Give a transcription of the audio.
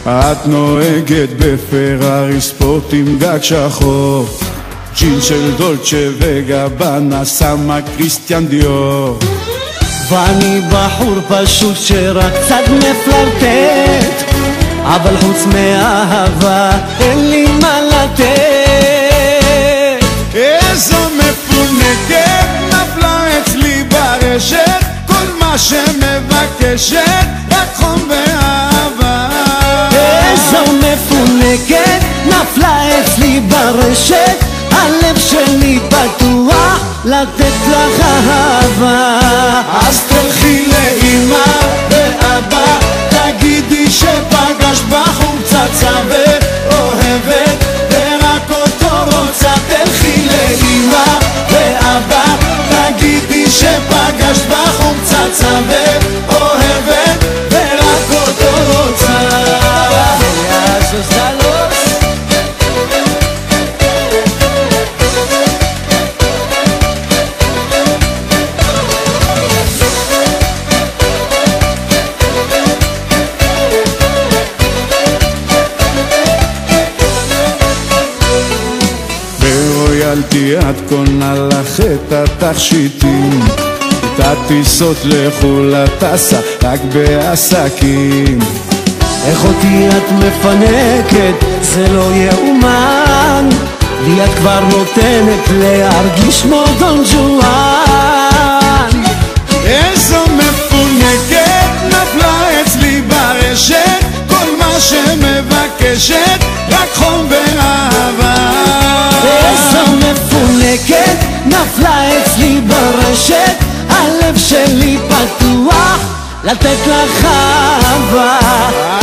את נוהגת בפרארי ספורט עם גג שחור, ג'ין של דולצ'ה וגבנה שמה קריסטיאן דיור, ואני בחור פשוט שרק קצת מפלרטט, אבל חוץ מאהבה אין לי מה לתת. איזו מפונקת נפלה אצלי ברשת, כל מה שמבקשת רק חום ואהבה. איזו מפונקת נפלה אצלי ברשת, הלב שלי פתוח לתת לך אהבה. אז תלכי לאמא ואבא, תגידי שפגש בחור צצה ואוהבת ורק אותו רוצה. תלכי לאמא ואבא, תגידי שפגש בחור צצה ואוהבת ורק אותו רוצה. ברויאלטי את קונה לך את התכשיטים, את הטיסות לחו"ל את טסה רק בעסקים. איך אותי את מפנקת, זה לא יאומן, לי את כבר נותנת להרגיש כמו דון ג'ואן. איזו מפונקת נפלה אצלי ברשת, כל מה שמבקשת רק חום ואהבה. איזו מפונקת נפלה אצלי ברשת, הלב שלי פתוח לתת לך אהבה.